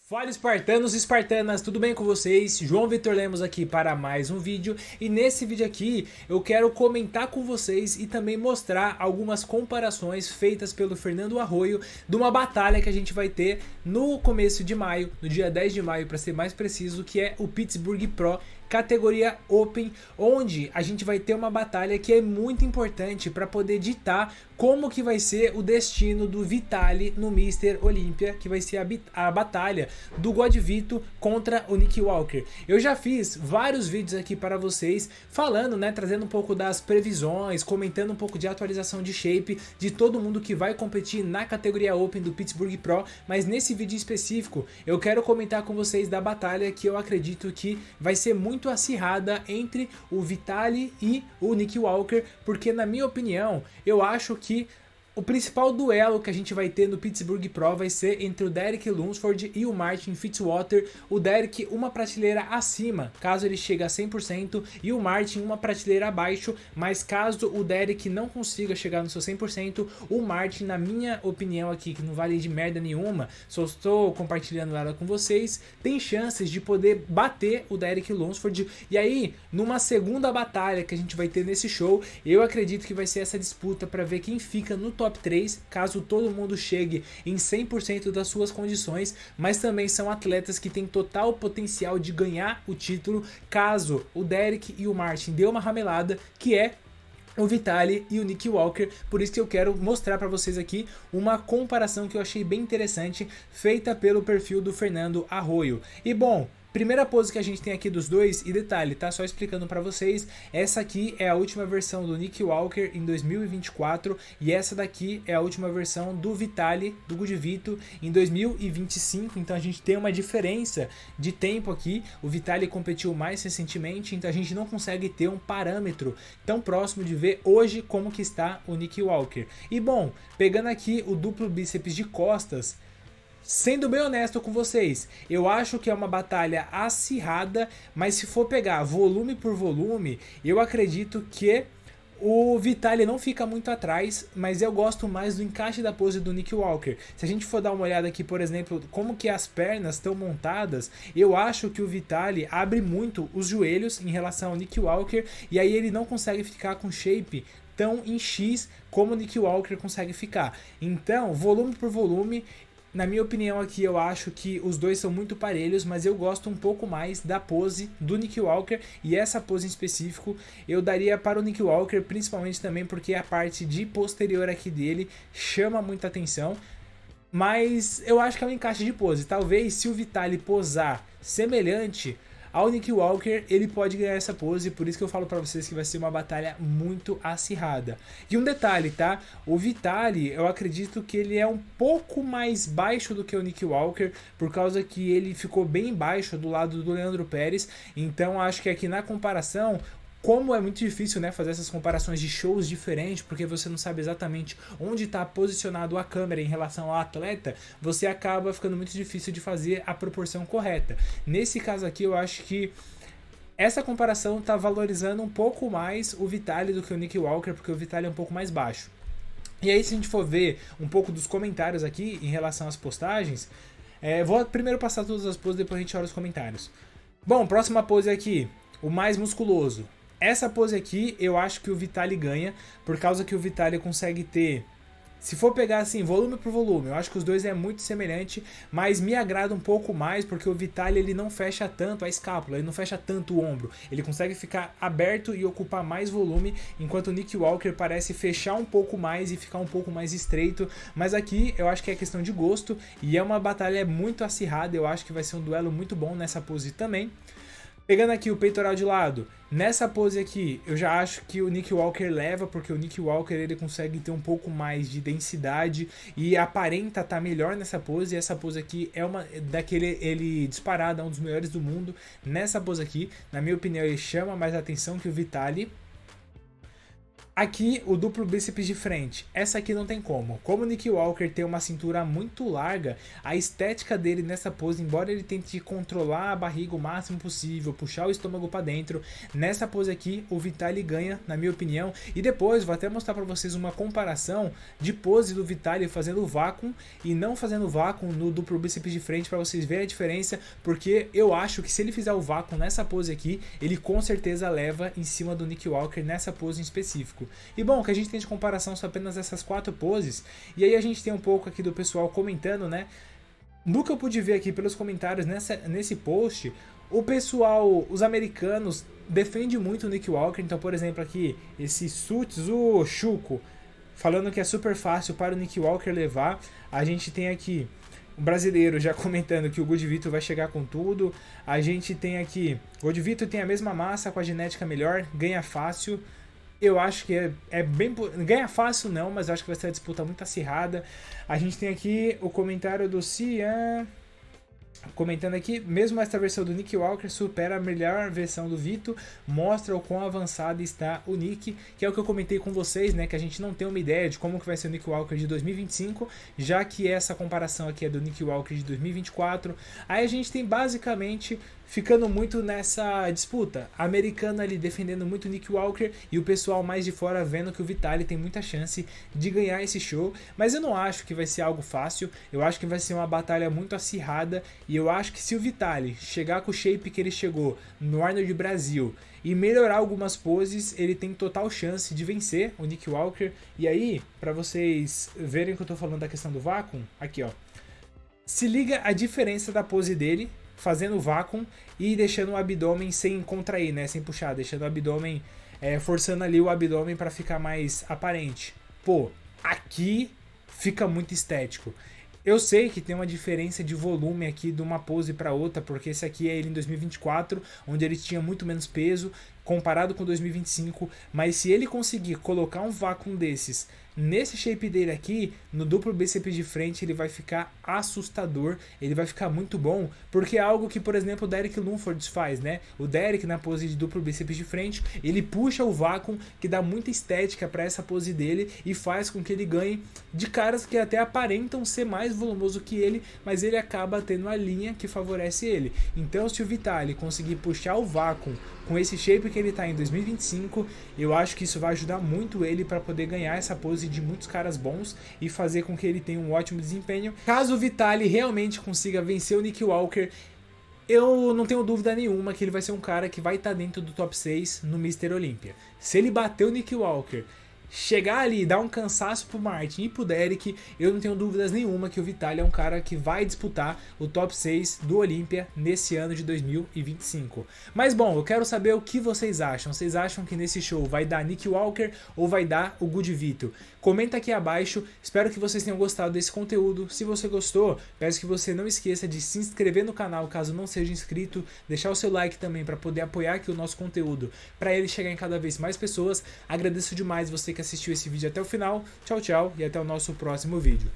Fala espartanos e espartanas, tudo bem com vocês? João Vitor Lemos aqui para mais um vídeo e nesse vídeo aqui eu quero comentar com vocês e também mostrar algumas comparações feitas pelo Fernando Arroio de uma batalha que a gente vai ter no começo de maio, no dia 10 de maio para ser mais preciso, que é o Pittsburgh Pro categoria Open, onde a gente vai ter uma batalha que é muito importante para poder ditar como que vai ser o destino do Vitaly no Mr. Olympia, que vai ser a batalha do God Vito contra o Nick Walker. Eu já fiz vários vídeos aqui para vocês falando, né, trazendo um pouco das previsões, comentando um pouco de atualização de shape de todo mundo que vai competir na categoria Open do Pittsburgh Pro, mas nesse vídeo específico eu quero comentar com vocês da batalha que eu acredito que vai ser muito acirrada entre o Vitaly e o Nick Walker, porque na minha opinião, eu acho que o principal duelo que a gente vai ter no Pittsburgh Pro vai ser entre o Derek Lunsford e o Martin Fitzwater. O Derek uma prateleira acima, caso ele chegue a 100%, e o Martin uma prateleira abaixo, mas caso o Derek não consiga chegar no seu 100%, o Martin, na minha opinião aqui, que não vale de merda nenhuma, só estou compartilhando ela com vocês, tem chances de poder bater o Derek Lunsford. E aí, numa segunda batalha que a gente vai ter nesse show, eu acredito que vai ser essa disputa para ver quem fica no top 3, caso todo mundo chegue em 100% das suas condições, mas também são atletas que têm total potencial de ganhar o título, caso o Derek e o Martin dê uma ramelada, que é o Vitaly e o Nick Walker. Por isso que eu quero mostrar para vocês aqui uma comparação que eu achei bem interessante, feita pelo perfil do Fernando Arroio. E bom, primeira pose que a gente tem aqui dos dois, e detalhe, tá? Só explicando pra vocês, essa aqui é a última versão do Nick Walker em 2024 e essa daqui é a última versão do Vitaly, do God Vito, em 2025, então a gente tem uma diferença de tempo aqui. O Vitaly competiu mais recentemente, então a gente não consegue ter um parâmetro tão próximo de ver hoje como que está o Nick Walker. E bom, pegando aqui o duplo bíceps de costas, sendo bem honesto com vocês, eu acho que é uma batalha acirrada, mas se for pegar volume por volume, eu acredito que o Vitaly não fica muito atrás, mas eu gosto mais do encaixe da pose do Nick Walker. Se a gente for dar uma olhada aqui, por exemplo, como que as pernas estão montadas, eu acho que o Vitaly abre muito os joelhos em relação ao Nick Walker, e aí ele não consegue ficar com shape tão em X como o Nick Walker consegue ficar. Então, volume por volume, na minha opinião aqui, eu acho que os dois são muito parelhos, mas eu gosto um pouco mais da pose do Nick Walker, e essa pose em específico eu daria para o Nick Walker, principalmente também porque a parte de posterior aqui dele chama muita atenção, mas eu acho que é um encaixe de pose. Talvez se o Vitaly posar semelhante ao Nick Walker, ele pode ganhar essa pose, por isso que eu falo pra vocês que vai ser uma batalha muito acirrada. E um detalhe, tá? O Vitaly, eu acredito que ele é um pouco mais baixo do que o Nick Walker, por causa que ele ficou bem baixo do lado do Leandro Pérez, então acho que aqui na comparação, como é muito difícil, né, fazer essas comparações de shows diferentes, porque você não sabe exatamente onde está posicionado a câmera em relação ao atleta, você acaba ficando muito difícil de fazer a proporção correta. Nesse caso aqui, eu acho que essa comparação está valorizando um pouco mais o Vitaly do que o Nick Walker, porque o Vitaly é um pouco mais baixo. E aí, se a gente for ver um pouco dos comentários aqui em relação às postagens, vou primeiro passar todas as poses, depois a gente olha os comentários. Bom, próxima pose aqui, o mais musculoso. Essa pose aqui eu acho que o Vitaly ganha, por causa que o Vitaly consegue ter, se for pegar assim, volume por volume, eu acho que os dois é muito semelhante, mas me agrada um pouco mais porque o Vitaly ele não fecha tanto a escápula, ele não fecha tanto o ombro, ele consegue ficar aberto e ocupar mais volume, enquanto o Nick Walker parece fechar um pouco mais e ficar um pouco mais estreito, mas aqui eu acho que é questão de gosto e é uma batalha muito acirrada, eu acho que vai ser um duelo muito bom nessa pose também. Pegando aqui o peitoral de lado, nessa pose aqui eu já acho que o Nick Walker leva, porque o Nick Walker ele consegue ter um pouco mais de densidade e aparenta estar melhor nessa pose, e essa pose aqui é uma daquele, ele disparado, é um dos melhores do mundo. Nessa pose aqui, na minha opinião, ele chama mais atenção que o Vitaly. Aqui, o duplo bíceps de frente, essa aqui não tem como. Como o Nick Walker tem uma cintura muito larga, a estética dele nessa pose, embora ele tente controlar a barriga o máximo possível, puxar o estômago para dentro, nessa pose aqui, o Vitaly ganha, na minha opinião. E depois, vou até mostrar para vocês uma comparação de pose do Vitaly fazendo vácuo e não fazendo vácuo no duplo bíceps de frente, para vocês verem a diferença, porque eu acho que se ele fizer o vácuo nessa pose aqui, ele com certeza leva em cima do Nick Walker nessa pose em específico. E bom, o que a gente tem de comparação são apenas essas 4 poses, e aí a gente tem um pouco aqui do pessoal comentando, né? No que eu pude ver aqui pelos comentários nesse post, o pessoal, os americanos, defendem muito o Nick Walker. Então, por exemplo, aqui, esse Sutsu Shuko, falando que é super fácil para o Nick Walker levar. A gente tem aqui um brasileiro já comentando que o Gudivito vai chegar com tudo. A gente tem aqui, o Gudivito tem a mesma massa, com a genética melhor, ganha fácil. Eu acho que é bem... Ganha fácil não, mas eu acho que vai ser uma disputa muito acirrada. A gente tem aqui o comentário do Cian comentando aqui, mesmo esta versão do Nick Walker supera a melhor versão do Vito, mostra o quão avançado está o Nick, que é o que eu comentei com vocês, né, que a gente não tem uma ideia de como que vai ser o Nick Walker de 2025, já que essa comparação aqui é do Nick Walker de 2024. Aí a gente tem basicamente ficando muito nessa disputa, a americana ali defendendo muito o Nick Walker e o pessoal mais de fora vendo que o Vitaly tem muita chance de ganhar esse show, mas eu não acho que vai ser algo fácil, eu acho que vai ser uma batalha muito acirrada, e eu acho que se o Vitaly chegar com o shape que ele chegou no Arnold Brasil e melhorar algumas poses, ele tem total chance de vencer o Nick Walker. E aí, para vocês verem que eu tô falando da questão do vácuo, aqui ó, se liga a diferença da pose dele fazendo vácuo e deixando o abdômen sem contrair, né, sem puxar, deixando o abdômen, forçando ali o abdômen para ficar mais aparente. Pô, aqui fica muito estético. Eu sei que tem uma diferença de volume aqui de uma pose para outra, porque esse aqui é ele em 2024, onde ele tinha muito menos peso comparado com 2025, mas se ele conseguir colocar um vácuo desses nesse shape dele aqui, no duplo bíceps de frente, ele vai ficar assustador, ele vai ficar muito bom, porque é algo que, por exemplo, o Derek Lungford faz, né? O Derek, na pose de duplo bíceps de frente, ele puxa o vácuo, que dá muita estética para essa pose dele e faz com que ele ganhe de caras que até aparentam ser mais volumoso que ele, mas ele acaba tendo a linha que favorece ele. Então, se o Vitaly conseguir puxar o vácuo com esse shape que ele tá em 2025, eu acho que isso vai ajudar muito ele para poder ganhar essa pose de muitos caras bons e fazer com que ele tenha um ótimo desempenho. Caso o Vitaly realmente consiga vencer o Nick Walker, eu não tenho dúvida nenhuma que ele vai ser um cara que vai estar dentro do top 6 no Mr. Olympia. Se ele bater o Nick Walker, chegar ali, dar um cansaço pro Martin e pro Derek, eu não tenho dúvidas nenhuma que o Vitaly é um cara que vai disputar o top 6 do Olympia nesse ano de 2025. Mas bom, eu quero saber o que vocês acham. Vocês acham que nesse show vai dar Nick Walker ou vai dar o Gudivito? Comenta aqui abaixo, espero que vocês tenham gostado desse conteúdo. Se você gostou, peço que você não esqueça de se inscrever no canal caso não seja inscrito, deixar o seu like também para poder apoiar aqui o nosso conteúdo, para ele chegar em cada vez mais pessoas. Agradeço demais você que assistiu esse vídeo até o final. Tchau, tchau e até o nosso próximo vídeo.